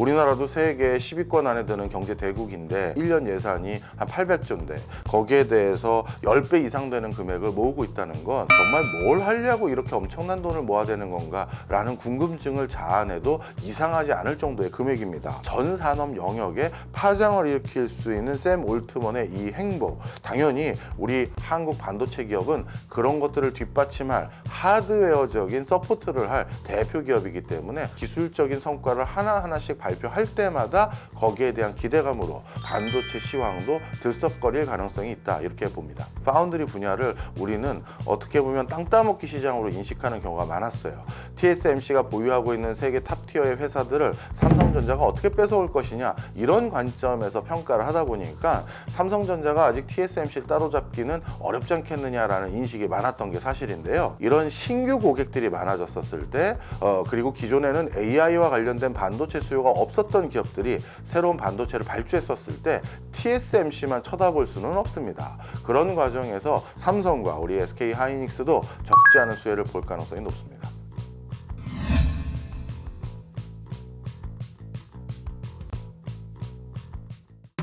우리나라도 세계 10위권 안에 드는 경제 대국인데 1년 예산이 한 800조인데 거기에 대해서 10배 이상 되는 금액을 모으고 있다는 건 정말 뭘 하려고 이렇게 엄청난 돈을 모아야 되는 건가 라는 궁금증을 자아내도 이상하지 않을 정도의 금액입니다. 전 산업 영역에 파장을 일으킬 수 있는 샘 올트먼의 이 행보, 당연히 우리 한국 반도체 기업은 그런 것들을 뒷받침할 하드웨어적인 서포트를 할 대표 기업이기 때문에 기술적인 성과를 하나하나씩 발표할 때마다 거기에 대한 기대감으로 반도체 시황도 들썩거릴 가능성이 있다, 이렇게 봅니다. 파운드리 분야를 우리는 어떻게 보면 땅 따먹기 시장으로 인식하는 경우가 많았어요. TSMC가 보유하고 있는 세계 탑티어의 회사들을 삼성전자가 어떻게 뺏어올 것이냐, 이런 관점에서 평가를 하다 보니까 삼성전자가 아직 TSMC를 따로잡기는 어렵지 않겠느냐라는 인식이 많았던 게 사실인데요. 이런 신규 고객들이 많아졌었을 때 그리고 기존에는 AI와 관련된 반도체 수요가 없었던 기업들이 새로운 반도체를 발주했었을 때 TSMC만 쳐다볼 수는 없습니다. 그런 과정에서 삼성과 우리 SK 하이닉스도 적지 않은 수혜를 볼 가능성이 높습니다.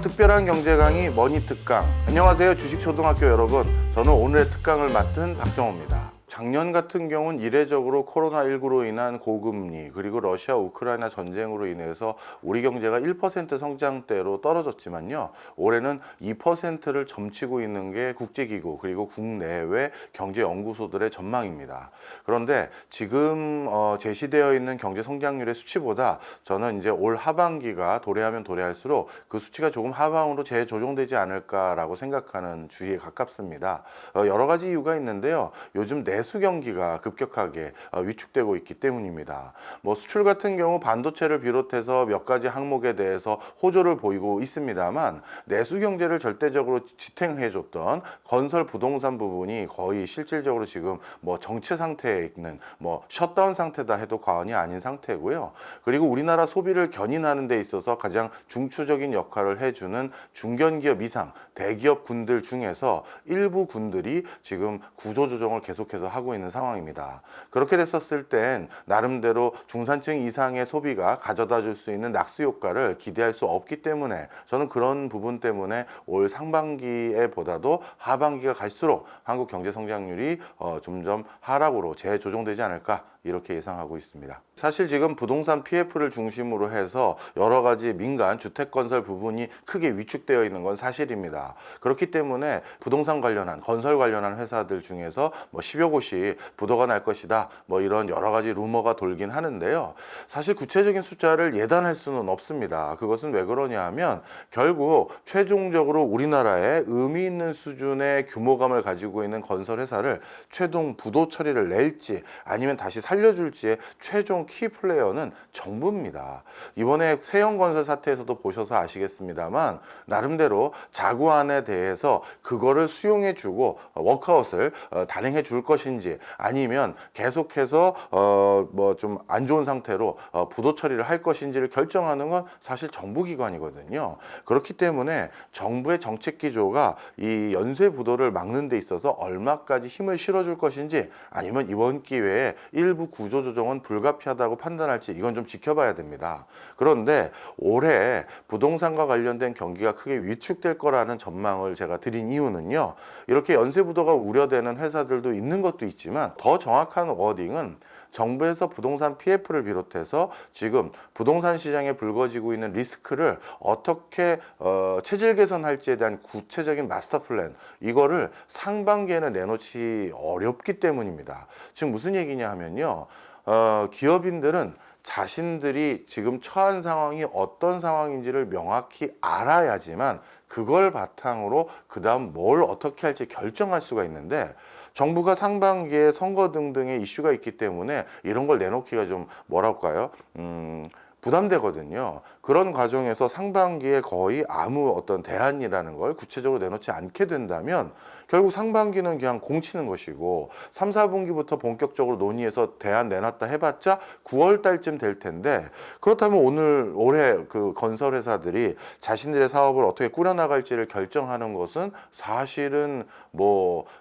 특별한 경제 강의 머니 특강. 안녕하세요, 주식초등학교 여러분. 저는 오늘의 특강을 맡은 박정호입니다. 작년 같은 경우는 이례적으로 코로나19로 인한 고금리 그리고 러시아 우크라이나 전쟁으로 인해서 우리 경제가 1% 성장대로 떨어졌지만요, 올해는 2%를 점치고 있는 게 국제기구 그리고 국내외 경제연구소들의 전망입니다. 그런데 지금 제시되어 있는 경제 성장률의 수치보다 저는 이제 올 하반기가 도래하면 도래할수록 그 수치가 조금 하방으로 재조정되지 않을까라고 생각하는 주의에 가깝습니다. 여러 가지 이유가 있는데요. 요즘 내수 경기가 급격하게 위축되고 있기 때문입니다. 수출 같은 경우 반도체를 비롯해서 몇 가지 항목에 대해서 호조를 보이고 있습니다만, 내수 경제를 절대적으로 지탱해줬던 건설 부동산 부분이 거의 실질적으로 지금 정체 상태에 있는 셧다운 상태다 해도 과언이 아닌 상태고요. 그리고 우리나라 소비를 견인하는 데 있어서 가장 중추적인 역할을 해주는 중견기업 이상 대기업 군들 중에서 일부 군들이 지금 구조조정을 계속해서 하고 있는 상황입니다. 그렇게 됐었을 땐 나름대로 중산층 이상의 소비가 가져다 줄 수 있는 낙수 효과를 기대할 수 없기 때문에 저는 그런 부분 때문에 올 상반기에 보다도 하반기가 갈수록 한국 경제 성장률이 점점 하락으로 재조정되지 않을까, 이렇게 예상하고 있습니다. 사실 지금 부동산 PF를 중심으로 해서 여러 가지 민간 주택건설 부분이 크게 위축되어 있는 건 사실입니다. 그렇기 때문에 부동산 관련한 건설 관련한 회사들 중에서 10여 곳이 부도가 날 것이다, 이런 여러 가지 루머가 돌긴 하는데요. 사실 구체적인 숫자를 예단할 수는 없습니다. 그것은 왜 그러냐 하면 결국 최종적으로 우리나라에 의미 있는 수준의 규모감을 가지고 있는 건설 회사를 최종 부도 처리를 낼지 아니면 다시 살려줄지의 최종 키 플레이어는 정부입니다. 이번에 세형건설 사태에서도 보셔서 아시겠습니다만 나름대로 자구안에 대해서 그거를 수용해주고 워크아웃을 단행해 줄 것인지 아니면 계속해서 좀 안 좋은 상태로 부도 처리를 할 것인지를 결정하는 건 사실 정부기관이거든요. 그렇기 때문에 정부의 정책 기조가 이 연쇄 부도를 막는 데 있어서 얼마까지 힘을 실어줄 것인지 아니면 이번 기회에 일부 구조조정은 불가피하다고 판단할지, 이건 좀 지켜봐야 됩니다. 그런데 올해 부동산과 관련된 경기가 크게 위축될 거라는 전망을 제가 드린 이유는요, 이렇게 연쇄 부도가 우려되는 회사들도 있는 것도 있지만 더 정확한 워딩은 정부에서 부동산 PF를 비롯해서 지금 부동산 시장에 불거지고 있는 리스크를 어떻게 체질 개선할지에 대한 구체적인 마스터 플랜, 이거를 상반기에는 내놓지 어렵기 때문입니다. 지금 무슨 얘기냐 하면요, 기업인들은 자신들이 지금 처한 상황이 어떤 상황인지를 명확히 알아야지만 그걸 바탕으로 그 다음 뭘 어떻게 할지 결정할 수가 있는데, 정부가 상반기에 선거 등등의 이슈가 있기 때문에 이런 걸 내놓기가 좀 뭐랄까요, 부담되거든요. 그런 과정에서 상반기에 거의 아무 어떤 대안이라는 걸 구체적으로 내놓지 않게 된다면 결국 상반기는 그냥 공치는 것이고 3, 4분기부터 본격적으로 논의해서 대안 내놨다 해봤자 9월 달쯤 될 텐데, 그렇다면 올해 그 건설 회사들이 자신들의 사업을 어떻게 꾸려나갈지를 결정하는 것은 사실은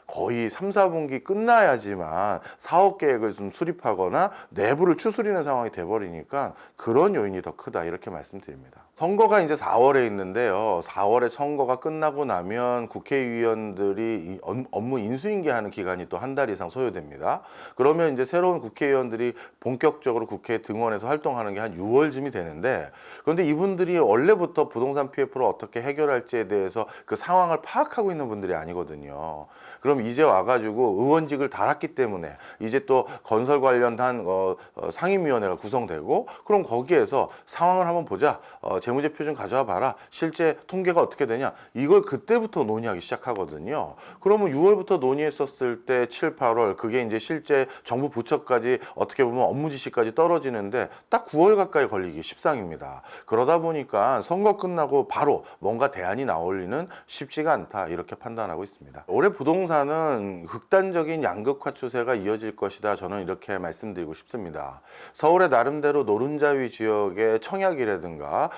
거의 3, 4분기 끝나야지만 사업 계획을 좀 수립하거나 내부를 추스리는 상황이 돼버리니까 그런 이런 요인이 더 크다 이렇게 말씀드립니다. 선거가 이제 4월에 있는데요. 4월에 선거가 끝나고 나면 국회의원들이 이 업무 인수인계하는 기간이 또 한 달 이상 소요됩니다. 그러면 이제 새로운 국회의원들이 본격적으로 국회에 등원해서 활동하는 게 한 6월쯤이 되는데, 그런데 이분들이 원래부터 부동산 PF를 어떻게 해결할지에 대해서 그 상황을 파악하고 있는 분들이 아니거든요. 그럼 이제 와가지고 의원직을 달았기 때문에 이제 또 건설 관련한 상임위원회가 구성되고, 그럼 거기에서 상황을 한번 보자. 재무제표 좀 가져와 봐라. 실제 통계가 어떻게 되냐. 이걸 그때부터 논의하기 시작하거든요. 그러면 6월부터 논의했었을 때 7, 8월 그게 이제 실제 정부 부처까지 어떻게 보면 업무 지시까지 떨어지는데 딱 9월 가까이 걸리기 십상입니다. 그러다 보니까 선거 끝나고 바로 뭔가 대안이 나올 리는 쉽지가 않다 이렇게 판단하고 있습니다. 올해 부동산은 극단적인 양극화 추세가 이어질 것이다. 저는 이렇게 말씀드리고 싶습니다. 서울의 나름대로 노른자위 지역의 청약이라든가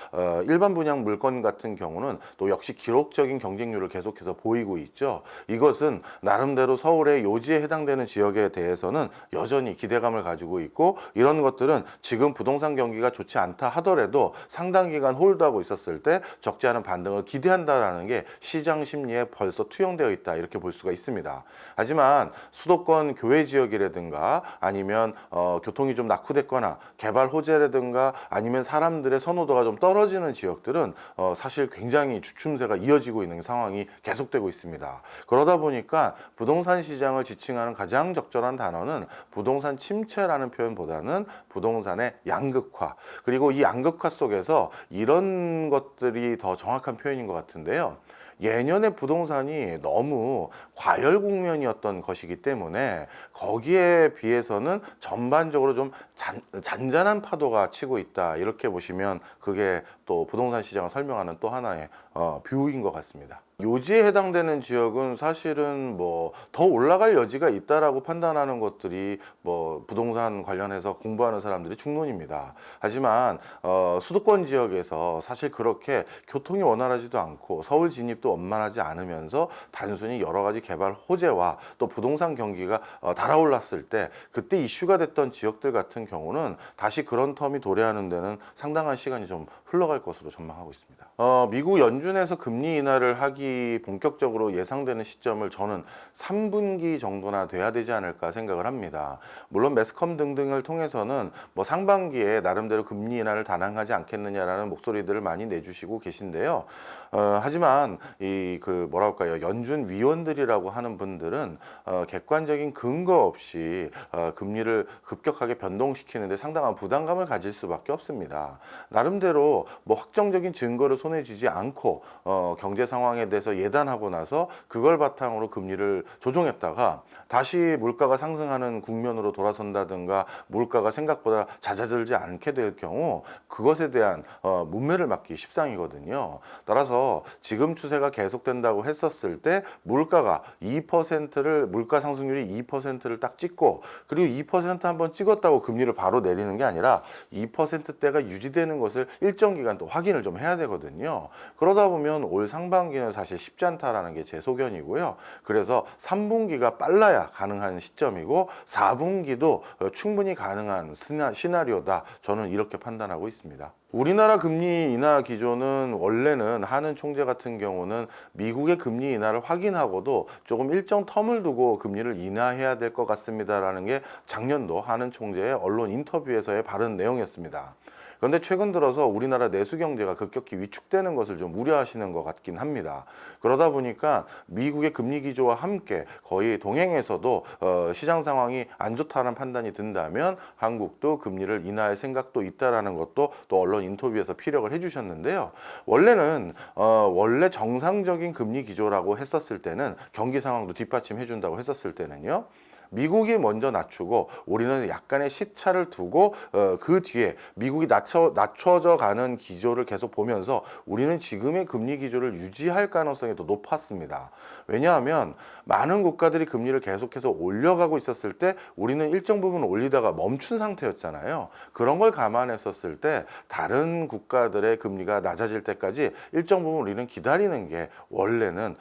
일반 분양 물건 같은 경우는 또 역시 기록적인 경쟁률을 계속해서 보이고 있죠. 이것은 나름대로 서울의 요지에 해당되는 지역에 대해서는 여전히 기대감을 가지고 있고, 이런 것들은 지금 부동산 경기가 좋지 않다 하더라도 상당 기간 홀드하고 있었을 때 적지 않은 반등을 기대한다라는 게 시장 심리에 벌써 투영되어 있다 이렇게 볼 수가 있습니다. 하지만 수도권 교외 지역이라든가 아니면 교통이 좀 낙후됐거나 개발 호재라든가 아니면 사람들의 선호도가 좀 떨어지는 지역들은 사실 굉장히 주춤세가 이어지고 있는 상황이 계속되고 있습니다. 그러다 보니까 부동산 시장을 지칭하는 가장 적절한 단어는 부동산 침체라는 표현보다는 부동산의 양극화, 그리고 이 양극화 속에서 이런 것들이 더 정확한 표현인 것 같은데요. 예년의 부동산이 너무 과열 국면이었던 것이기 때문에 거기에 비해서는 전반적으로 좀 잔잔한 파도가 치고 있다 이렇게 보시면 그게 또 부동산 시장을 설명하는 또 하나의 뷰인 것 같습니다. 요지에 해당되는 지역은 사실은 뭐 더 올라갈 여지가 있다라고 판단하는 것들이 뭐 부동산 관련해서 공부하는 사람들이 중론입니다. 하지만 수도권 지역에서 사실 그렇게 교통이 원활하지도 않고 서울 진입도 원만하지 않으면서 단순히 여러 가지 개발 호재와 또 부동산 경기가 달아올랐을 때 그때 이슈가 됐던 지역들 같은 경우는 다시 그런 텀이 도래하는 데는 상당한 시간이 좀 흘러갈 것으로 전망하고 있습니다. 미국 연준에서 금리 인하를 하기 본격적으로 예상되는 시점을 저는 3분기 정도나 돼야 되지 않을까 생각을 합니다. 물론 매스컴 등등을 통해서는 뭐 상반기에 나름대로 금리 인하를 단행하지 않겠느냐라는 목소리들을 많이 내주시고 계신데요. 하지만 연준 위원들이라고 하는 분들은 객관적인 근거 없이 금리를 급격하게 변동시키는데 상당한 부담감을 가질 수밖에 없습니다. 나름대로 뭐 확정적인 증거를 손에 쥐지 않고 경제 상황에 대해서 예단하고 나서 그걸 바탕으로 금리를 조정했다가 다시 물가가 상승하는 국면으로 돌아선다든가 물가가 생각보다 잦아들지 않게 될 경우 그것에 대한 문매를 맞기 십상이거든요. 따라서 지금 추세가 계속된다고 했었을 때 물가 상승률이 2%를 딱 찍고, 그리고 2% 한번 찍었다고 금리를 바로 내리는 게 아니라 2%대가 유지되는 것을 일정 기간 또 확인을 좀 해야 되거든요. 그러다 보면 올 상반기는 사실 쉽지 않다라는 게 제 소견이고요. 그래서 3분기가 빨라야 가능한 시점이고 4분기도 충분히 가능한 시나리오다. 저는 이렇게 판단하고 있습니다. 우리나라 금리 인하 기조는 원래는 하는 총재 같은 경우는 미국의 금리 인하를 확인하고도 조금 일정 텀을 두고 금리를 인하해야 될 것 같습니다라는 게 작년도 하는 총재의 언론 인터뷰에서의 발언 내용이었습니다. 그런데 최근 들어서 우리나라 내수 경제가 급격히 위축되는 것을 좀 우려하시는 것 같긴 합니다. 그러다 보니까 미국의 금리 기조와 함께 거의 동행해서도 시장 상황이 안 좋다는 판단이 든다면 한국도 금리를 인하할 생각도 있다라는 것도 또 언론 인터뷰에서 피력을 해주셨는데요. 원래 정상적인 금리 기조라고 했었을 때는 경기 상황도 뒷받침해 준다고 했었을 때는요. 미국이 먼저 낮추고 우리는 약간의 시차를 두고 그 뒤에 미국이 낮춰져 가는 기조를 계속 보면서 우리는 지금의 금리 기조를 유지할 가능성이 더 높았습니다. 왜냐하면 많은 국가들이 금리를 계속해서 올려가고 있었을 때 우리는 일정 부분 올리다가 멈춘 상태였잖아요. 그런 걸 감안했었을 때 다른 국가들의 금리가 낮아질 때까지 일정 부분 우리는 기다리는 게 원래는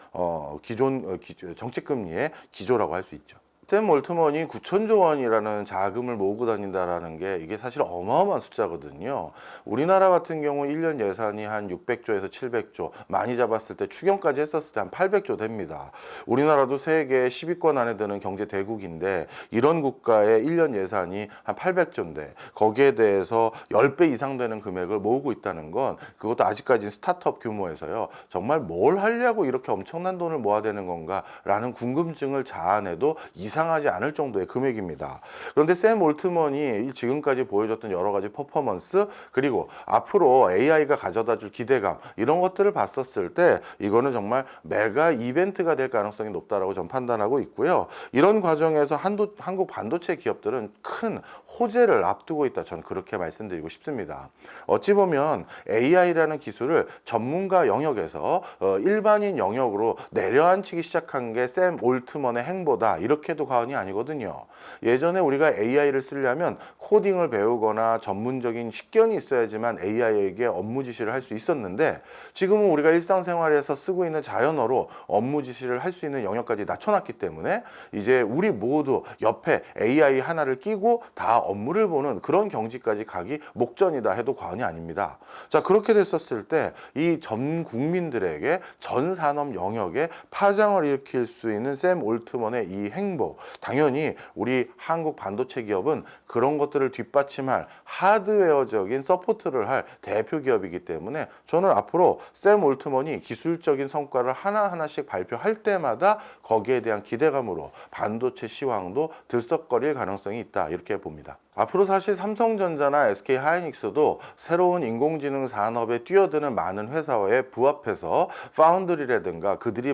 기존 정책 금리의 기조라고 할 수 있죠. 샘 올트먼이 9천조 원이라는 자금을 모으고 다닌다라는 게 이게 사실 어마어마한 숫자거든요. 우리나라 같은 경우 1년 예산이 한 600조에서 700조, 많이 잡았을 때 추경까지 했었을 때 한 800조 됩니다. 우리나라도 세계 10위권 안에 드는 경제 대국인데 이런 국가의 1년 예산이 한 800조인데 거기에 대해서 10배 이상 되는 금액을 모으고 있다는 건 그것도 아직까지는 스타트업 규모에서요. 정말 뭘 하려고 이렇게 엄청난 돈을 모아야 되는 건가라는 궁금증을 자아내도 이상하지 않을 정도의 금액입니다. 그런데 샘 올트먼이 지금까지 보여줬던 여러 가지 퍼포먼스 그리고 앞으로 AI가 가져다 줄 기대감 이런 것들을 봤었을 때 이거는 정말 메가 이벤트가 될 가능성이 높다라고 전 판단하고 있고요. 이런 과정에서 한국 반도체 기업들은 큰 호재를 앞두고 있다. 전 그렇게 말씀드리고 싶습니다. 어찌 보면 AI라는 기술을 전문가 영역에서 일반인 영역으로 내려앉히기 시작한 게 샘 올트먼의 행보다 이렇게도 과언이 아니거든요. 예전에 우리가 AI를 쓰려면 코딩을 배우거나 전문적인 식견이 있어야지만 AI에게 업무 지시를 할 수 있었는데 지금은 우리가 일상생활에서 쓰고 있는 자연어로 업무 지시를 할 수 있는 영역까지 낮춰놨기 때문에 이제 우리 모두 옆에 AI 하나를 끼고 다 업무를 보는 그런 경지까지 가기 목전이다 해도 과언이 아닙니다. 자, 그렇게 됐었을 때 이 전 국민들에게 전 산업 영역에 파장을 일으킬 수 있는 샘 올트먼의 이 행보, 당연히 우리 한국 반도체 기업은 그런 것들을 뒷받침할 하드웨어적인 서포트를 할 대표 기업이기 때문에 저는 앞으로 샘 올트먼이 기술적인 성과를 하나하나씩 발표할 때마다 거기에 대한 기대감으로 반도체 시황도 들썩거릴 가능성이 있다 이렇게 봅니다. 앞으로 사실 삼성전자나 SK 하이닉스도 새로운 인공지능 산업에 뛰어드는 많은 회사에 부합해서 파운드리라든가 그들이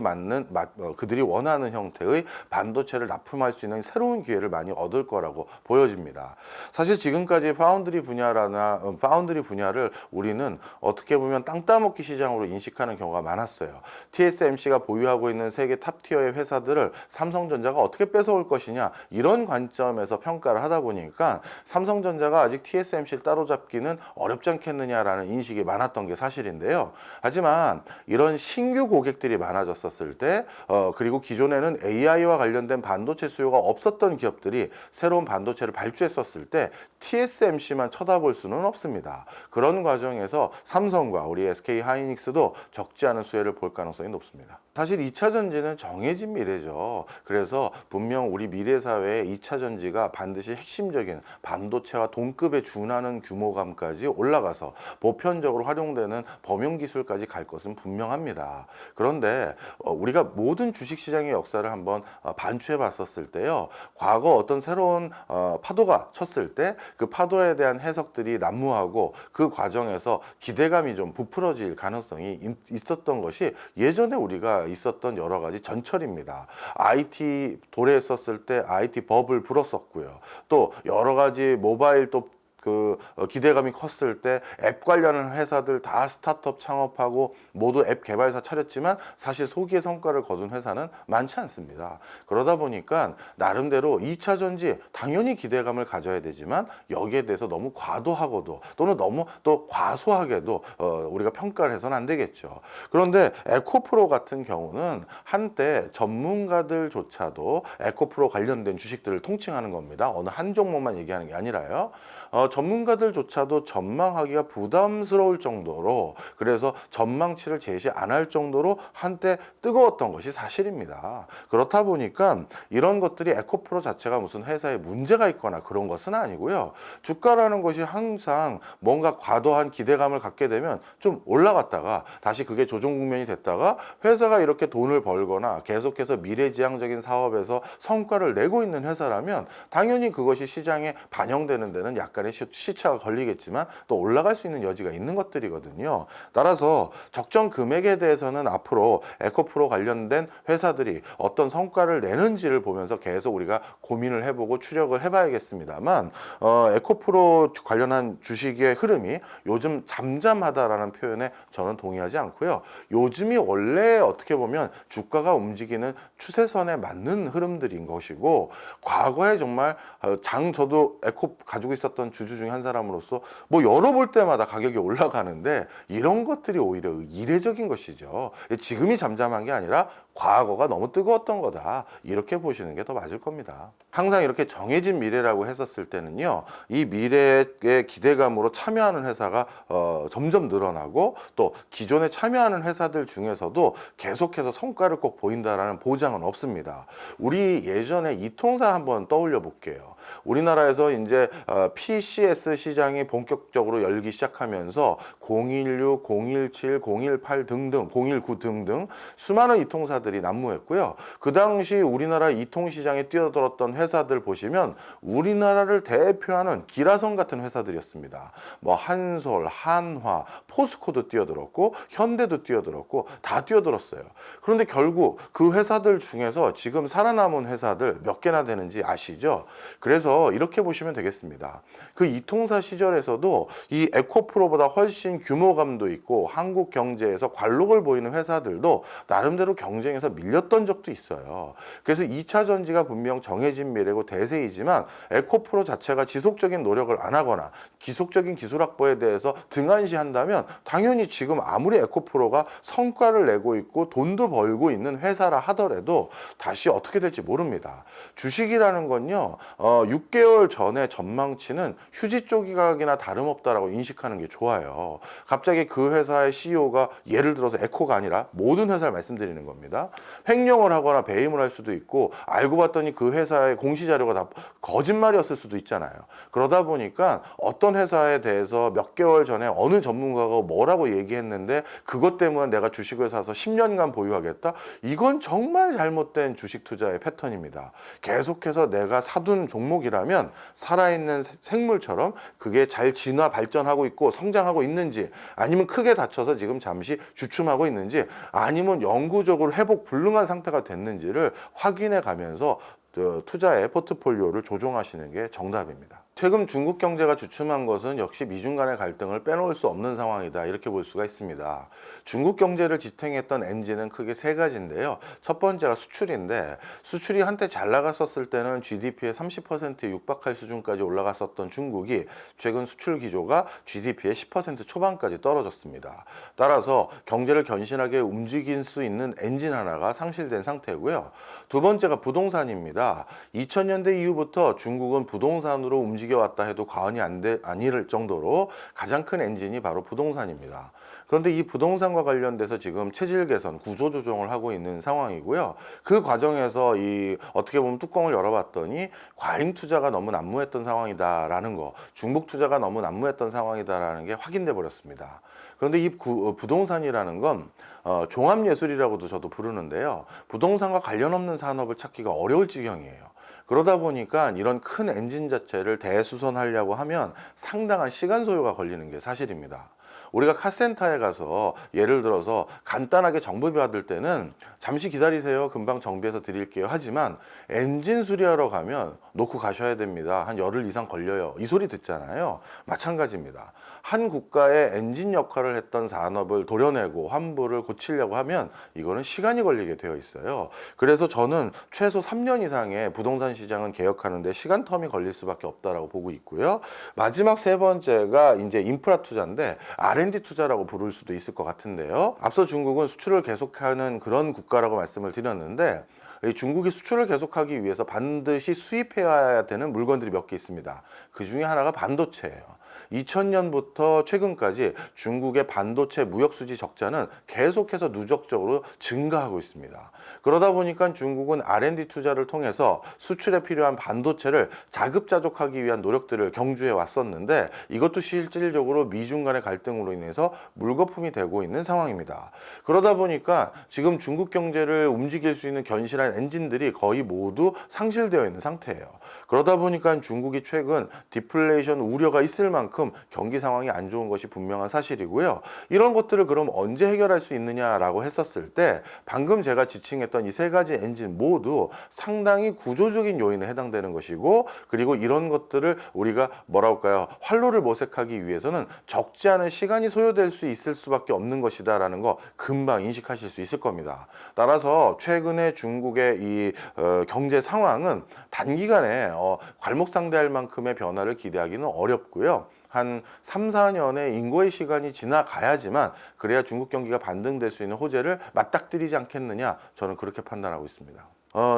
원하는 형태의 반도체를 납품할 수 있는 새로운 기회를 많이 얻을 거라고 보여집니다. 사실 지금까지 파운드리 분야를 우리는 어떻게 보면 땅 따먹기 시장으로 인식하는 경우가 많았어요. TSMC가 보유하고 있는 세계 탑티어의 회사들을 삼성전자가 어떻게 뺏어올 것이냐 이런 관점에서 평가를 하다 보니까 삼성전자가 아직 TSMC를 따로잡기는 어렵지 않겠느냐라는 인식이 많았던 게 사실인데요. 하지만 이런 신규 고객들이 많아졌었을 때 그리고 기존에는 AI와 관련된 반도체 수요가 없었던 기업들이 새로운 반도체를 발주했었을 때 TSMC만 쳐다볼 수는 없습니다. 그런 과정에서 삼성과 우리 SK 하이닉스도 적지 않은 수혜를 볼 가능성이 높습니다. 사실 2차 전지는 정해진 미래죠. 그래서 분명 우리 미래 사회의 2차 전지가 반드시 핵심적인 반도체와 동급에 준하는 규모감까지 올라가서 보편적으로 활용되는 범용 기술까지 갈 것은 분명합니다. 그런데 우리가 모든 주식시장의 역사를 한번 반추해 봤었을 때요. 과거 어떤 새로운 파도가 쳤을 때 그 파도에 대한 해석들이 난무하고 그 과정에서 기대감이 좀 부풀어질 가능성이 있었던 것이 예전에 우리가 있었던 여러 가지 전철입니다. IT 도래했었을 때 IT 버블 불었었고요. 또 여러 가지 모바일 또 기대감이 컸을 때 앱 관련한 회사들 다 스타트업 창업하고 모두 앱 개발사 차렸지만 사실 소기의 성과를 거둔 회사는 많지 않습니다. 그러다 보니까 나름대로 2차 전지 당연히 기대감을 가져야 되지만 여기에 대해서 너무 과도하고도 또는 너무 또 과소하게도 우리가 평가를 해서는 안 되겠죠. 그런데 에코프로 같은 경우는 한때 전문가들조차도 에코프로 관련된 주식들을 통칭하는 겁니다. 어느 한 종목만 얘기하는 게 아니라요. 전문가들조차도 전망하기가 부담스러울 정도로 그래서 전망치를 제시 안 할 정도로 한때 뜨거웠던 것이 사실입니다. 그렇다 보니까 이런 것들이 에코프로 자체가 무슨 회사에 문제가 있거나 그런 것은 아니고요. 주가라는 것이 항상 뭔가 과도한 기대감을 갖게 되면 좀 올라갔다가 다시 그게 조정 국면이 됐다가 회사가 이렇게 돈을 벌거나 계속해서 미래지향적인 사업에서 성과를 내고 있는 회사라면 당연히 그것이 시장에 반영되는 데는 약간의 시차가 걸리겠지만 또 올라갈 수 있는 여지가 있는 것들이거든요. 따라서 적정 금액에 대해서는 앞으로 에코프로 관련된 회사들이 어떤 성과를 내는지를 보면서 계속 우리가 고민을 해보고 추력을 해봐야겠습니다만 에코프로 관련한 주식의 흐름이 요즘 잠잠하다라는 표현에 저는 동의하지 않고요. 요즘이 원래 어떻게 보면 주가가 움직이는 추세선에 맞는 흐름들인 것이고 과거에 정말 저도 에코 가지고 있었던 주주 대주 중에 한 사람으로서 뭐 열어볼 때마다 가격이 올라가는데 이런 것들이 오히려 이례적인 것이죠. 지금이 잠잠한 게 아니라 과거가 너무 뜨거웠던 거다. 이렇게 보시는 게 더 맞을 겁니다. 항상 이렇게 정해진 미래라고 했었을 때는요, 이 미래의 기대감으로 참여하는 회사가 점점 늘어나고 또 기존에 참여하는 회사들 중에서도 계속해서 성과를 꼭 보인다라는 보장은 없습니다. 우리 예전에 이통사 한번 떠올려 볼게요. 우리나라에서 이제 PCS 시장이 본격적으로 열기 시작하면서 016, 017, 018 등등, 019 등등 수많은 이통사들이 난무했고요. 그 당시 우리나라 이통시장에 뛰어들었던 회사들 보시면 우리나라를 대표하는 기라성 같은 회사들이었습니다. 뭐 한솔, 한화, 포스코도 뛰어들었고 현대도 뛰어들었고 다 뛰어들었어요. 그런데 결국 그 회사들 중에서 지금 살아남은 회사들 몇 개나 되는지 아시죠? 그래서 이렇게 보시면 되겠습니다. 그 이통사 시절에서도 이 에코프로보다 훨씬 규모감도 있고 한국 경제에서 관록을 보이는 회사들도 나름대로 경쟁에서 밀렸던 적도 있어요. 그래서 2차 전지가 분명 정해진 미래고 대세이지만 에코프로 자체가 지속적인 노력을 안 하거나 지속적인 기술 확보에 대해서 등한시한다면 당연히 지금 아무리 에코프로가 성과를 내고 있고 돈도 벌고 있는 회사라 하더라도 다시 어떻게 될지 모릅니다. 주식이라는 건요, 6개월 전에 전망치는 휴지 조각이나 다름없다라고 인식하는 게 좋아요. 갑자기 그 회사의 CEO가 예를 들어서 에코가 아니라 모든 회사를 말씀드리는 겁니다. 횡령을 하거나 배임을 할 수도 있고 알고 봤더니 그 회사의 공시자료가 다 거짓말이었을 수도 있잖아요. 그러다 보니까 어떤 회사에 대해서 몇 개월 전에 어느 전문가가 뭐라고 얘기했는데 그것 때문에 내가 주식을 사서 10년간 보유하겠다? 이건 정말 잘못된 주식 투자의 패턴입니다. 계속해서 내가 사둔 종목이라면 살아있는 생물처럼 그게 잘 진화 발전하고 있고 성장하고 있는지, 아니면 크게 다쳐서 지금 잠시 주춤하고 있는지, 아니면 영구적으로 회복 불능한 상태가 됐는지를 확인해 가면서 투자의 포트폴리오를 조정하시는 게 정답입니다. 최근 중국 경제가 주춤한 것은 역시 미중 간의 갈등을 빼놓을 수 없는 상황이다, 이렇게 볼 수가 있습니다. 중국 경제를 지탱했던 엔진은 크게 세 가지인데요. 첫 번째가 수출인데, 수출이 한때 잘 나갔었을 때는 GDP의 30%에 육박할 수준까지 올라갔었던 중국이 최근 수출 기조가 GDP의 10% 초반까지 떨어졌습니다. 따라서 경제를 견실하게 움직일 수 있는 엔진 하나가 상실된 상태고요. 두 번째가 부동산입니다. 2000년대 이후부터 중국은 부동산으로 움직여 왔다 해도 과언이 아닐 정도로 가장 큰 엔진이 바로 부동산입니다. 그런데 이 부동산과 관련돼서 지금 체질 개선, 구조 조정을 하고 있는 상황이고요. 그 과정에서 어떻게 보면 뚜껑을 열어봤더니 과잉 투자가 너무 난무했던 상황이다라는 거, 중복 투자가 너무 난무했던 상황이다라는 게 확인돼 버렸습니다. 그런데 이 부동산이라는 건 종합예술이라고도 저도 부르는데요. 부동산과 관련 없는 산업을 찾기가 어려울 지경이에요. 그러다 보니까 이런 큰 엔진 자체를 대수선하려고 하면 상당한 시간 소요가 걸리는 게 사실입니다. 우리가 카센터에 가서 예를 들어서 간단하게 정비 받을 때는 잠시 기다리세요, 금방 정비해서 드릴게요 하지만 엔진 수리하러 가면 놓고 가셔야 됩니다, 한 열흘 이상 걸려요, 이 소리 듣잖아요. 마찬가지입니다. 한 국가의 엔진 역할을 했던 산업을 도려내고 환부를 고치려고 하면 이거는 시간이 걸리게 되어 있어요. 그래서 저는 최소 3년 이상의 부동산 시장은 개혁하는데 시간 텀이 걸릴 수밖에 없다라고 보고 있고요. 마지막 세 번째가 이제 인프라 투자인데 R&D 투자라고 부를 수도 있을 것 같은데요. 앞서 중국은 수출을 계속하는 그런 국가라고 말씀을 드렸는데, 중국이 수출을 계속하기 위해서 반드시 수입해야 되는 물건들이 몇 개 있습니다. 그 중에 하나가 반도체예요. 2000년부터 최근까지 중국의 반도체 무역수지 적자는 계속해서 누적적으로 증가하고 있습니다. 그러다 보니까 중국은 R&D 투자를 통해서 수출에 필요한 반도체를 자급자족하기 위한 노력들을 경주해 왔었는데, 이것도 실질적으로 미중 간의 갈등으로 인해서 물거품이 되고 있는 상황입니다. 그러다 보니까 지금 중국 경제를 움직일 수 있는 견실한 엔진들이 거의 모두 상실되어 있는 상태예요. 그러다 보니까 중국이 최근 디플레이션 우려가 있을 만큼 만큼 경기 상황이 안 좋은 것이 분명한 사실이고요. 이런 것들을 그럼 언제 해결할 수 있느냐라고 했었을 때 방금 제가 지칭했던 이 세 가지 엔진 모두 상당히 구조적인 요인에 해당되는 것이고, 그리고 이런 것들을 우리가 뭐라 할까요? 활로를 모색하기 위해서는 적지 않은 시간이 소요될 수 있을 수밖에 없는 것이다라는 거 금방 인식하실 수 있을 겁니다. 따라서 최근에 중국의 이 경제 상황은 단기간에 괄목상대할 만큼의 변화를 기대하기는 어렵고요. 한 3, 4년의 인고의 시간이 지나가야지만 그래야 중국 경기가 반등될 수 있는 호재를 맞닥뜨리지 않겠느냐, 저는 그렇게 판단하고 있습니다.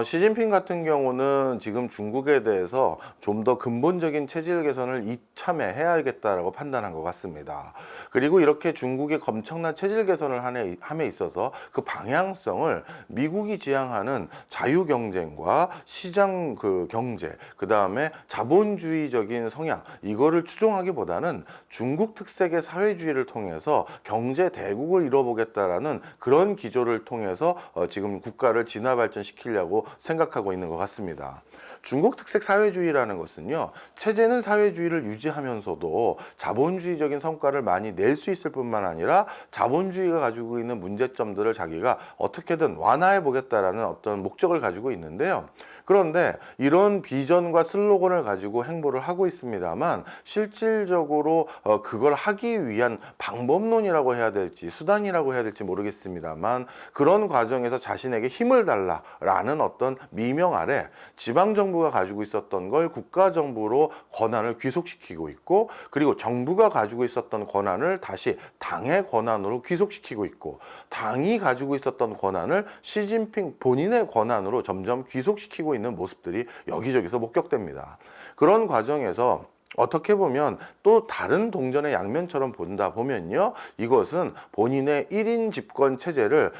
시진핑 같은 경우는 지금 중국에 대해서 좀 더 근본적인 체질 개선을 이참에 해야겠다라고 판단한 것 같습니다. 그리고 이렇게 중국의 엄청난 체질 개선을 함에 있어서 그 방향성을 미국이 지향하는 자유 경쟁과 시장 경제, 그 다음에 자본주의적인 성향, 이거를 추종하기보다는 중국 특색의 사회주의를 통해서 경제 대국을 이뤄보겠다라는 그런 기조를 통해서 지금 국가를 진화 발전시키려고 생각하고 있는 것 같습니다. 중국 특색 사회주의라는 것은요, 체제는 사회주의를 유지하면서도 자본주의적인 성과를 많이 낼 수 있을 뿐만 아니라 자본주의가 가지고 있는 문제점들을 자기가 어떻게든 완화해 보겠다라는 어떤 목적을 가지고 있는데요. 그런데 이런 비전과 슬로건을 가지고 행보를 하고 있습니다만 실질적으로 그걸 하기 위한 방법론이라고 해야 될지 수단이라고 해야 될지 모르겠습니다만, 그런 과정에서 자신에게 힘을 달라라는 어떤 미명 아래 지방정부가 가지고 있었던 걸 국가정부로 권한을 귀속시키고 있고, 그리고 정부가 가지고 있었던 권한을 다시 당의 권한으로 귀속시키고 있고, 당이 가지고 있었던 권한을 시진핑 본인의 권한으로 점점 귀속시키고 있는 모습들이 여기저기서 목격됩니다. 그런 과정에서 어떻게 보면 또 다른 동전의 양면처럼 본다 보면요, 이것은 본인의 1인 집권 체제를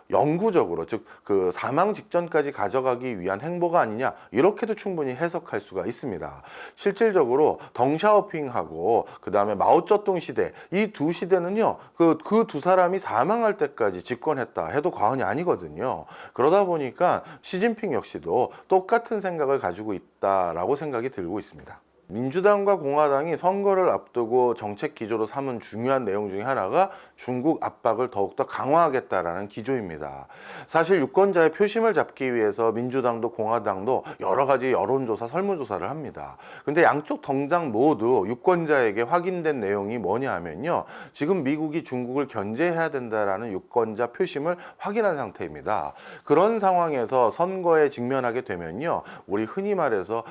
영구적으로, 즉 그 사망 직전까지 가져가기 위한 행보가 아니냐, 이렇게도 충분히 해석할 수가 있습니다. 실질적으로 덩샤오핑하고 그 다음에 마오쩌둥 시대, 이 두 시대는요, 그 두 사람이 사망할 때까지 집권했다 해도 과언이 아니거든요. 그러다 보니까 시진핑 역시도 똑같은 생각을 가지고 있다라고 생각이 들고 있습니다. 민주당과 공화당이 선거를 앞두고 정책 기조로 삼은 중요한 내용 중에 하나가 중국 압박을 더욱더 강화하겠다라는 기조입니다. 사실 유권자의 표심을 잡기 위해서 민주당도 공화당도 여러 가지 여론조사, 설문조사를 합니다. 근데 양쪽 정당 모두 유권자에게 확인된 내용이 뭐냐 하면요, 지금 미국이 중국을 견제해야 된다라는 유권자 표심을 확인한 상태입니다. 그런 상황에서 선거에 직면하게 되면요, 우리 흔히 말해서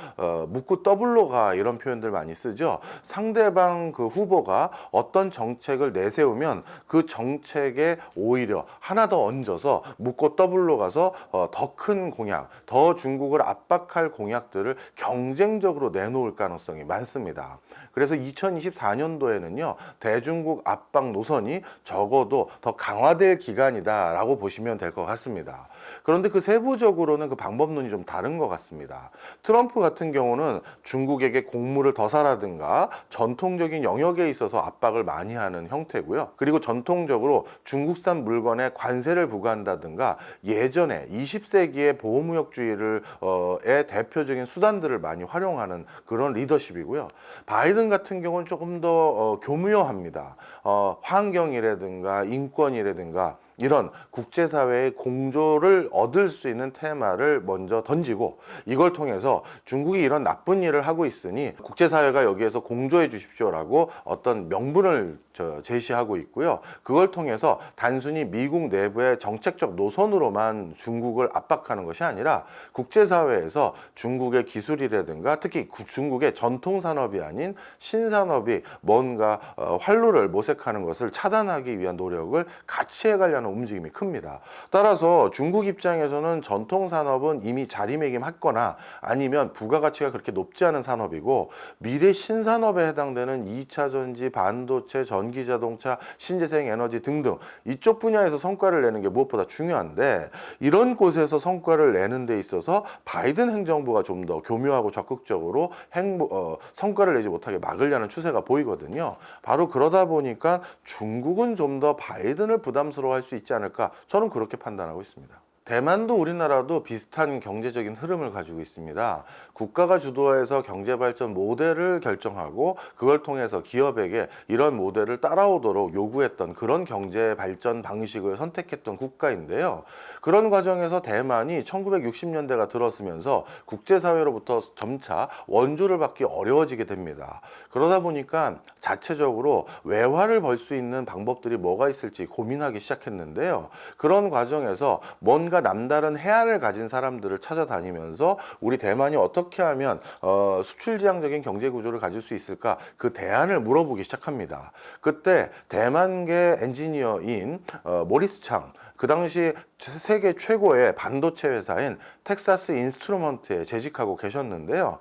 묻고 더블로 가, 이런 표현들 많이 쓰죠. 상대방 그 후보가 어떤 정책을 내세우면 그 정책에 오히려 하나 더 얹어서 묻고 더블로 가서 더 큰 공약, 더 중국을 압박할 공약들을 경쟁적으로 내놓을 가능성이 많습니다. 그래서 2024년도에는요, 대중국 압박 노선이 적어도 더 강화될 기간이다라고 보시면 될 것 같습니다. 그런데 그 세부적으로는 그 방법론이 좀 다른 것 같습니다. 트럼프 같은 경우는 중국에게 공무를 더 사라든가 전통적인 영역에 있어서 압박을 많이 하는 형태고요. 그리고 전통적으로 중국산 물건에 관세를 부과한다든가 예전에 20세기의 보호무역주의를 의 대표적인 수단들을 많이 활용하는 그런 리더십이고요. 바이든 같은 경우는 조금 더 교묘합니다. 환경이라든가 인권이라든가 이런 국제사회의 공조를 얻을 수 있는 테마를 먼저 던지고, 이걸 통해서 중국이 이런 나쁜 일을 하고 있으니 국제사회가 여기에서 공조해 주십시오라고 어떤 명분을 제시하고 있고요. 그걸 통해서 단순히 미국 내부의 정책적 노선으로만 중국을 압박하는 것이 아니라 국제사회에서 중국의 기술이라든가 특히 중국의 전통산업이 아닌 신산업이 뭔가 활로를 모색하는 것을 차단하기 위한 노력을 같이 해가려는 움직임이 큽니다. 따라서 중국 입장에서는 전통산업은 이미 자리매김했거나 아니면 부가가치가 그렇게 높지 않은 산업이고, 미래 신산업에 해당되는 2차 전지, 반도체, 전기자동차, 신재생 에너지 등등 이쪽 분야에서 성과를 내는 게 무엇보다 중요한데, 이런 곳에서 성과를 내는 데 있어서 바이든 행정부가 좀 더 교묘하고 적극적으로 성과를 내지 못하게 막으려는 추세가 보이거든요. 바로 그러다 보니까 중국은 좀 더 바이든을 부담스러워할 수 있지 않을까, 저는 그렇게 판단하고 있습니다. 대만도 우리나라도 비슷한 경제적인 흐름을 가지고 있습니다. 국가가 주도해서 경제 발전 모델을 결정하고 그걸 통해서 기업에게 이런 모델을 따라오도록 요구했던 그런 경제 발전 방식을 선택했던 국가인데요. 그런 과정에서 대만이 1960년대가 들었으면서 국제사회로부터 점차 원조를 받기 어려워지게 됩니다. 그러다 보니까 자체적으로 외화를 벌 수 있는 방법들이 뭐가 있을지 고민하기 시작했는데요. 그런 과정에서 뭔가 남다른 해안을 가진 사람들을 찾아다니면서 우리 대만이 어떻게 하면 수출지향적인 경제 구조를 가질 수 있을까, 그 대안을 물어보기 시작합니다. 그때 대만계 엔지니어인 모리스 창, 그 당시 세계 최고의 반도체 회사인 텍사스 인스트루먼트에 재직하고 계셨는데요.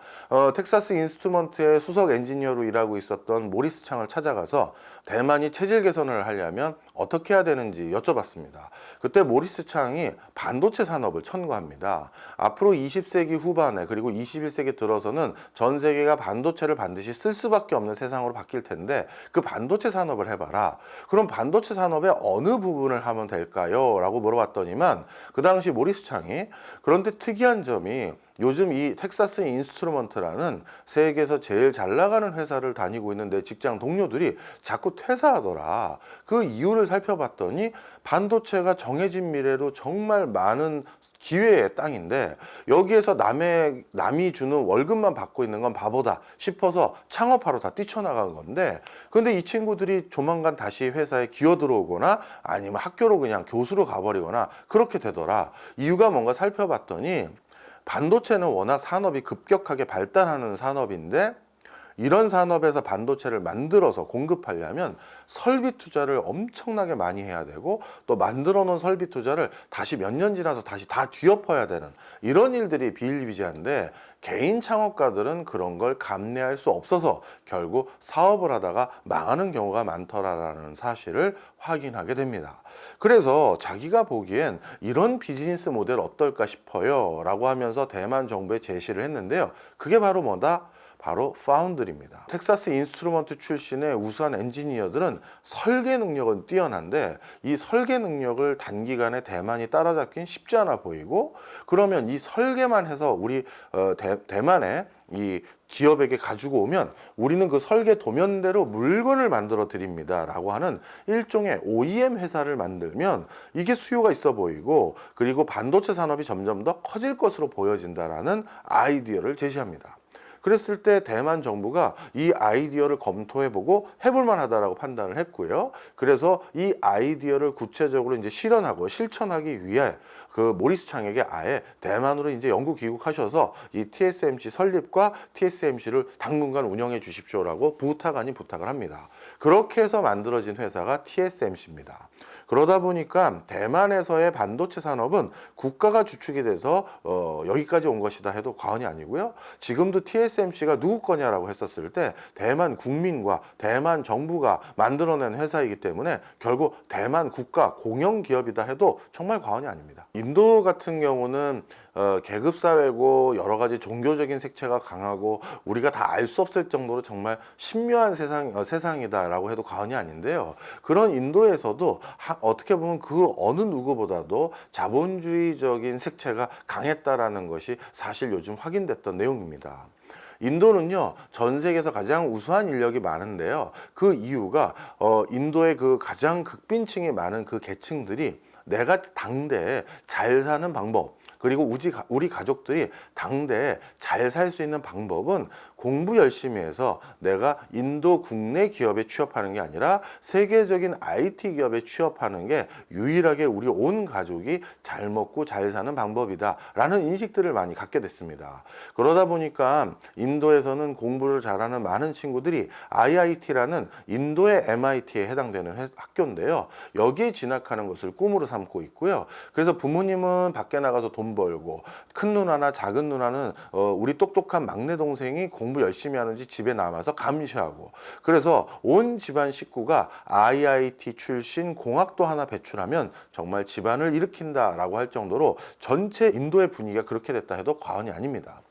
텍사스 인스트루먼트의 수석 엔지니어로 일하고 있었던 모리스 창을 찾아가서 대만이 체질 개선을 하려면 어떻게 해야 되는지 여쭤봤습니다. 그때 모리스 창이 반도체 산업을 천거합니다. 앞으로 20세기 후반에 그리고 21세기 들어서는 전 세계가 반도체를 반드시 쓸 수밖에 없는 세상으로 바뀔 텐데 그 반도체 산업을 해봐라. 그럼 반도체 산업의 어느 부분을 하면 될까요? 라고 물어봤더니만 그 당시 모리스 창이, 그런데 특이한 점이 요즘 이 텍사스 인스트루먼트라는 세계에서 제일 잘 나가는 회사를 다니고 있는 내 직장 동료들이 자꾸 퇴사하더라. 그 이유를 살펴봤더니 반도체가 정해진 미래로 정말 많은 기회의 땅인데 여기에서 남이 주는 월급만 받고 있는 건 바보다 싶어서 창업하러 다 뛰쳐나간 건데, 근데 이 친구들이 조만간 다시 회사에 기어 들어오거나 아니면 학교로 그냥 교수로 가버리거나 그렇게 되더라. 이유가 뭔가 살펴봤더니 반도체는 워낙 산업이 급격하게 발달하는 산업인데 이런 산업에서 반도체를 만들어서 공급하려면 설비 투자를 엄청나게 많이 해야 되고 또 만들어 놓은 설비 투자를 다시 몇 년 지나서 다시 다 뒤엎어야 되는 이런 일들이 비일비재한데 개인 창업가들은 그런 걸 감내할 수 없어서 결국 사업을 하다가 망하는 경우가 많더라라는 사실을 확인하게 됩니다. 그래서 자기가 보기엔 이런 비즈니스 모델 어떨까 싶어요 라고 하면서 대만 정부에 제시를 했는데요. 그게 바로 뭐다? 바로 파운드리입니다. 텍사스 인스트루먼트 출신의 우수한 엔지니어들은 설계 능력은 뛰어난데 이 설계 능력을 단기간에 대만이 따라잡긴 쉽지 않아 보이고, 그러면 이 설계만 해서 우리 대만에 이 기업에게 가지고 오면 우리는 그 설계 도면대로 물건을 만들어 드립니다 라고 하는 일종의 OEM 회사를 만들면 이게 수요가 있어 보이고 그리고 반도체 산업이 점점 더 커질 것으로 보여진다라는 아이디어를 제시합니다. 그랬을 때 대만 정부가 이 아이디어를 검토해보고 해볼만 하다라고 판단을 했고요. 그래서 이 아이디어를 구체적으로 이제 실현하고 실천하기 위해 그 모리스 창에게 아예 대만으로 이제 영구 귀국하셔서 이 TSMC 설립과 TSMC를 당분간 운영해 주십시오라고 부탁 아닌 부탁을 합니다. 그렇게 해서 만들어진 회사가 TSMC입니다. 그러다 보니까 대만에서의 반도체 산업은 국가가 주축이 돼서 여기까지 온 것이다 해도 과언이 아니고요. 지금도 TSMC가 누구 거냐라고 했었을 때 대만 국민과 대만 정부가 만들어낸 회사이기 때문에 결국 대만 국가 공영 기업이다 해도 정말 과언이 아닙니다. 인도 같은 경우는 계급사회고 여러 가지 종교적인 색채가 강하고 우리가 다 알 수 없을 정도로 정말 신묘한 세상이다라고 해도 과언이 아닌데요. 그런 인도에서도 어떻게 보면 그 어느 누구보다도 자본주의적인 색채가 강했다라는 것이 사실 요즘 확인됐던 내용입니다. 인도는요, 전 세계에서 가장 우수한 인력이 많은데요. 그 이유가 인도의 그 가장 극빈층이 많은 그 계층들이 내가 당대에 잘 사는 방법, 그리고 우리 가족들이 당대에 잘 살 수 있는 방법은 공부 열심히 해서 내가 인도 국내 기업에 취업하는 게 아니라 세계적인 IT 기업에 취업하는 게 유일하게 우리 온 가족이 잘 먹고 잘 사는 방법이다 라는 인식들을 많이 갖게 됐습니다. 그러다 보니까 인도에서는 공부를 잘하는 많은 친구들이 IIT라는 인도의 MIT에 해당되는 학교인데요. 여기에 진학하는 것을 꿈으로 삼고 있고요. 그래서 부모님은 밖에 나가서 돈 벌고 큰 누나나 작은 누나는 우리 똑똑한 막내 동생이 공부 열심히 하는지 집에 남아서 감시하고, 그래서 온 집안 식구가 IIT 출신 공학도 하나 배출하면 정말 집안을 일으킨다라고 할 정도로 전체 인도의 분위기가 그렇게 됐다 해도 과언이 아닙니다.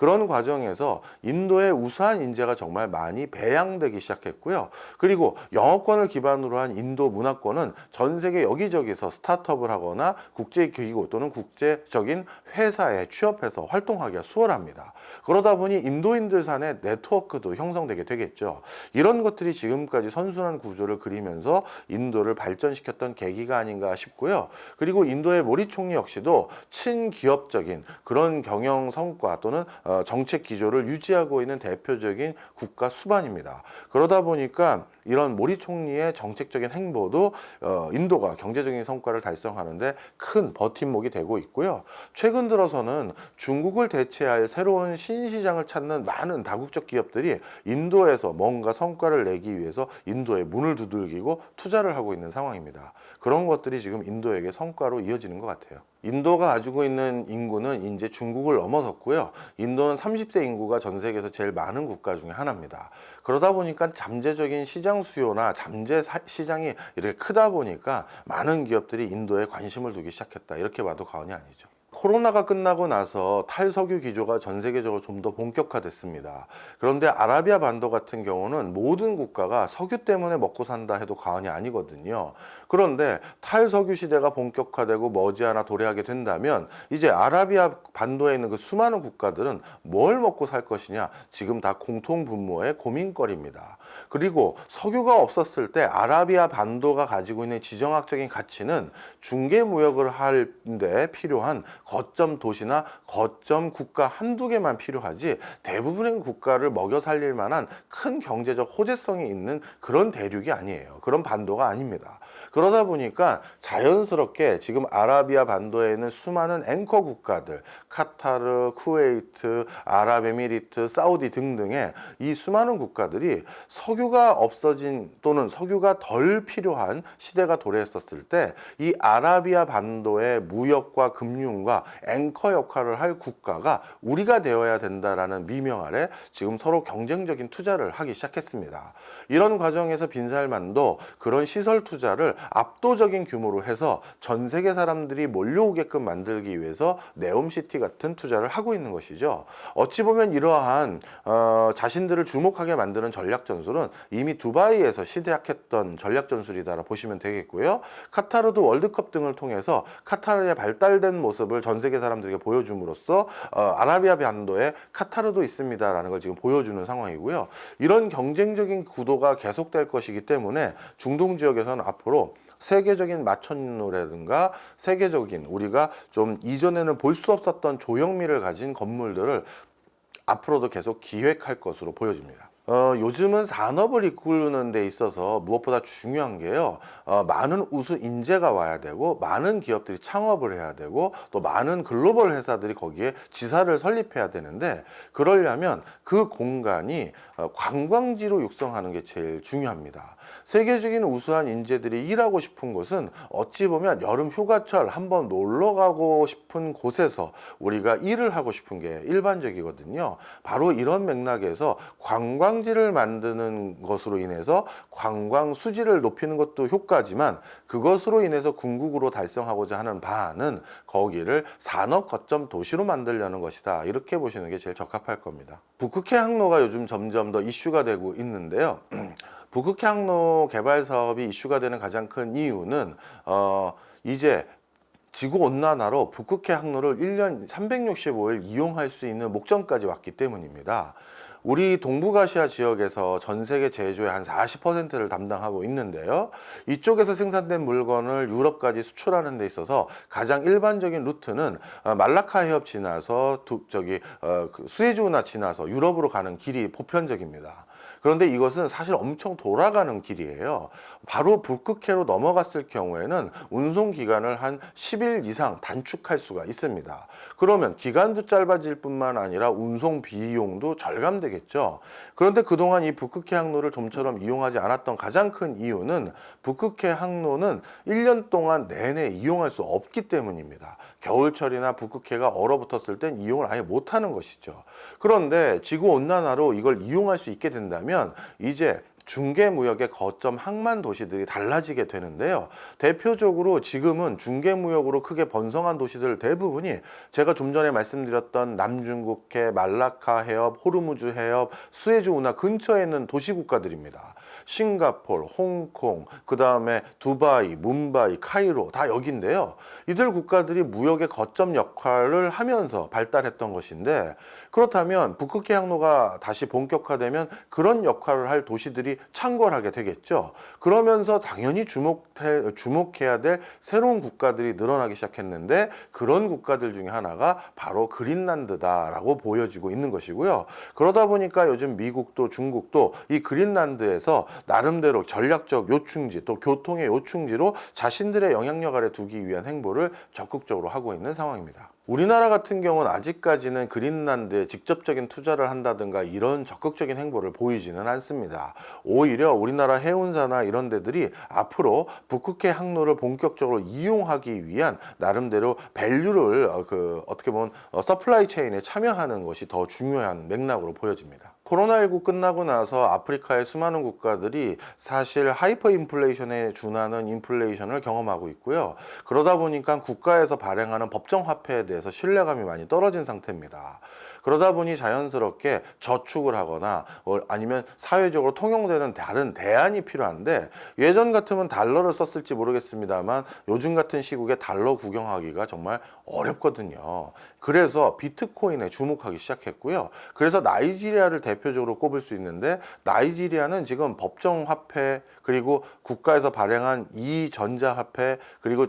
그런 과정에서 인도의 우수한 인재가 정말 많이 배양되기 시작했고요. 그리고 영어권을 기반으로 한 인도 문화권은 전 세계 여기저기서 스타트업을 하거나 국제기구 또는 국제적인 회사에 취업해서 활동하기가 수월합니다. 그러다 보니 인도인들 산의 네트워크도 형성되게 되겠죠. 이런 것들이 지금까지 선순환 구조를 그리면서 인도를 발전시켰던 계기가 아닌가 싶고요. 그리고 인도의 모디 총리 역시도 친기업적인 그런 경영 성과 또는 정책 기조를 유지하고 있는 대표적인 국가 수반입니다. 그러다 보니까 이런 모디 총리의 정책적인 행보도 인도가 경제적인 성과를 달성하는데 큰 버팀목이 되고 있고요. 최근 들어서는 중국을 대체할 새로운 신시장을 찾는 많은 다국적 기업들이 인도에서 뭔가 성과를 내기 위해서 인도에 문을 두들기고 투자를 하고 있는 상황입니다. 그런 것들이 지금 인도에게 성과로 이어지는 것 같아요. 인도가 가지고 있는 인구는 이제 중국을 넘어섰고요. 인도는 30세 인구가 전 세계에서 제일 많은 국가 중에 하나입니다. 그러다 보니까 잠재적인 시장 수요나 잠재 시장이 이렇게 크다 보니까 많은 기업들이 인도에 관심을 두기 시작했다. 이렇게 봐도 과언이 아니죠. 코로나가 끝나고 나서 탈석유 기조가 전 세계적으로 좀 더 본격화됐습니다. 그런데 아라비아 반도 같은 경우는 모든 국가가 석유 때문에 먹고 산다 해도 과언이 아니거든요. 그런데 탈석유 시대가 본격화되고 머지않아 도래하게 된다면 이제 아라비아 반도에 있는 그 수많은 국가들은 뭘 먹고 살 것이냐 지금 다 공통분모의 고민거리입니다. 그리고 석유가 없었을 때 아라비아 반도가 가지고 있는 지정학적인 가치는 중개무역을 하는데 필요한 거점 도시나 거점 국가 한두 개만 필요하지 대부분의 국가를 먹여 살릴 만한 큰 경제적 호재성이 있는 그런 대륙이 아니에요. 그런 반도가 아닙니다. 그러다 보니까 자연스럽게 지금 아라비아 반도에 있는 수많은 앵커 국가들, 카타르, 쿠웨이트, 아랍에미리트, 사우디 등등의 이 수많은 국가들이 석유가 없어진 또는 석유가 덜 필요한 시대가 도래했었을 때 이 아라비아 반도의 무역과 금융과 앵커 역할을 할 국가가 우리가 되어야 된다라는 미명 아래 지금 서로 경쟁적인 투자를 하기 시작했습니다. 이런 과정에서 빈살만도 그런 시설 투자를 압도적인 규모로 해서 전 세계 사람들이 몰려오게끔 만들기 위해서 네옴시티 같은 투자를 하고 있는 것이죠. 어찌 보면 이러한 자신들을 주목하게 만드는 전략 전술은 이미 두바이에서 시작했던 전략 전술이다라 보시면 되겠고요. 카타르도 월드컵 등을 통해서 카타르의 발달된 모습을 전 세계 사람들에게 보여줌으로써 아라비아 반도에 카타르도 있습니다라는 걸 지금 보여주는 상황이고요. 이런 경쟁적인 구도가 계속될 것이기 때문에 중동 지역에서는 앞으로 세계적인 마천루라든가 세계적인 우리가 좀 이전에는 볼 수 없었던 조형미를 가진 건물들을 앞으로도 계속 기획할 것으로 보여집니다. 요즘은 산업을 이끌는 데 있어서 무엇보다 중요한 게요. 많은 우수 인재가 와야 되고 많은 기업들이 창업을 해야 되고 또 많은 글로벌 회사들이 거기에 지사를 설립해야 되는데 그러려면 그 공간이 관광지로 육성하는 게 제일 중요합니다. 세계적인 우수한 인재들이 일하고 싶은 곳은 어찌 보면 여름 휴가철 한번 놀러 가고 싶은 곳에서 우리가 일을 하고 싶은 게 일반적이거든요. 바로 이런 맥락에서 관광지를 만드는 것으로 인해서 관광 수지를 높이는 것도 효과지만 그것으로 인해서 궁극으로 달성하고자 하는 바는 거기를 산업 거점 도시로 만들려는 것이다. 이렇게 보시는 게 제일 적합할 겁니다. 북극해 항로가 요즘 점점 더 이슈가 되고 있는데요. 북극해 항로 개발 사업이 이슈가 되는 가장 큰 이유는 이제 지구온난화로 북극해 항로를 1년 365일 이용할 수 있는 목전까지 왔기 때문입니다. 우리 동북아시아 지역에서 전 세계 제조의 한 40%를 담당하고 있는데요. 이쪽에서 생산된 물건을 유럽까지 수출하는 데 있어서 가장 일반적인 루트는 말라카 해협 지나서 수에즈 운하 지나서 유럽으로 가는 길이 보편적입니다. 그런데 이것은 사실 엄청 돌아가는 길이에요. 바로 북극해로 넘어갔을 경우에는 운송 기간을 한 10일 이상 단축할 수가 있습니다. 그러면 기간도 짧아질 뿐만 아니라 운송 비용도 절감되겠죠. 그런데 그동안 이 북극해 항로를 좀처럼 이용하지 않았던 가장 큰 이유는 북극해 항로는 1년 동안 내내 이용할 수 없기 때문입니다. 겨울철이나 북극해가 얼어붙었을 땐 이용을 아예 못하는 것이죠. 그런데 지구온난화로 이걸 이용할 수 있게 된다면 이제 중개무역의 거점 항만 도시들이 달라지게 되는데요. 대표적으로 지금은 중개무역으로 크게 번성한 도시들 대부분이 제가 좀 전에 말씀드렸던 남중국해, 말라카 해협, 호르무즈 해협, 수에즈 운하 근처에 있는 도시 국가들입니다. 싱가포르, 홍콩, 그 다음에 두바이, 뭄바이, 카이로 다 여기인데요. 이들 국가들이 무역의 거점 역할을 하면서 발달했던 것인데, 그렇다면 북극해 항로가 다시 본격화되면 그런 역할을 할 도시들이 창궐하게 되겠죠. 그러면서 당연히 주목해야 될 새로운 국가들이 늘어나기 시작했는데, 그런 국가들 중에 하나가 바로 그린란드다라고 보여지고 있는 것이고요. 그러다 보니까 요즘 미국도 중국도 이 그린란드에서 나름대로 전략적 요충지 또 교통의 요충지로 자신들의 영향력 아래 두기 위한 행보를 적극적으로 하고 있는 상황입니다. 우리나라 같은 경우는 아직까지는 그린란드에 직접적인 투자를 한다든가 이런 적극적인 행보를 보이지는 않습니다. 오히려 우리나라 해운사나 이런 데들이 앞으로 북극해 항로를 본격적으로 이용하기 위한 나름대로 밸류를 어떻게 보면 서플라이 체인에 참여하는 것이 더 중요한 맥락으로 보여집니다. 코로나19 끝나고 나서 아프리카의 수많은 국가들이 사실 하이퍼 인플레이션에 준하는 인플레이션을 경험하고 있고요. 그러다 보니까 국가에서 발행하는 법정 화폐에 대해서 신뢰감이 많이 떨어진 상태입니다. 그러다 보니 자연스럽게 저축을 하거나 아니면 사회적으로 통용되는 다른 대안이 필요한데, 예전 같으면 달러를 썼을지 모르겠습니다만 요즘 같은 시국에 달러 구경하기가 정말 어렵거든요. 그래서 비트코인에 주목하기 시작했고요. 그래서 나이지리아를 대표적으로 꼽을 수 있는데, 나이지리아는 지금 법정 화폐 그리고 국가에서 발행한 이 전자화폐 그리고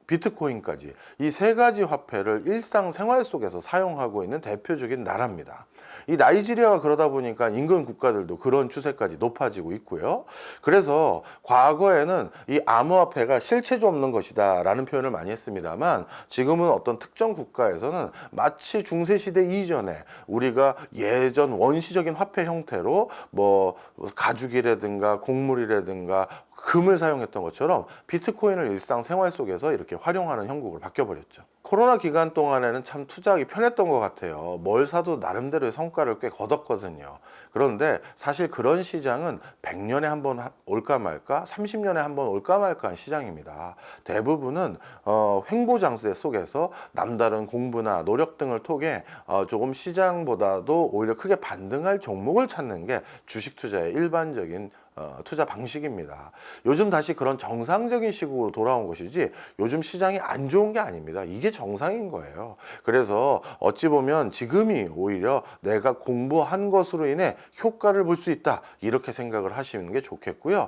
비트코인까지 이 세 가지 화폐를 일상생활 속에서 사용하고 있는 대표적인 나라입니다. 이 나이지리아가 그러다 보니까 인근 국가들도 그런 추세까지 높아지고 있고요. 그래서 과거에는 이 암호화폐가 실체주 없는 것이다 라는 표현을 많이 했습니다만, 지금은 어떤 특정 국가에서는 마치 중세시대 이전에 우리가 예전 원시적인 화폐 형태로 뭐 가죽이라든가 곡물이라든가 금을 사용했던 것처럼 비트코인을 일상생활 속에서 이렇게 활용하는 형국으로 바뀌어버렸죠. 코로나 기간 동안에는 참 투자하기 편했던 것 같아요. 뭘 사도 나름대로의 성과를 꽤 거뒀거든요. 그런데 사실 그런 시장은 100년에 한 번 올까 말까, 30년에 한 번 올까 말까 한 시장입니다. 대부분은 횡보장세 속에서 남다른 공부나 노력 등을 통해 조금 시장보다도 오히려 크게 반등할 종목을 찾는 게 주식 투자의 일반적인 투자 방식입니다. 요즘 다시 그런 정상적인 시국으로 돌아온 것이지 요즘 시장이 안 좋은 게 아닙니다. 이게 정상인 거예요. 그래서 어찌 보면 지금이 오히려 내가 공부한 것으로 인해 효과를 볼 수 있다, 이렇게 생각을 하시는 게 좋겠고요.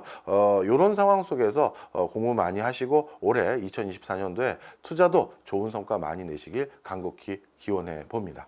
이런 상황 속에서 공부 많이 하시고 올해 2024년도에 투자도 좋은 성과 많이 내시길 간곡히 기원해 봅니다.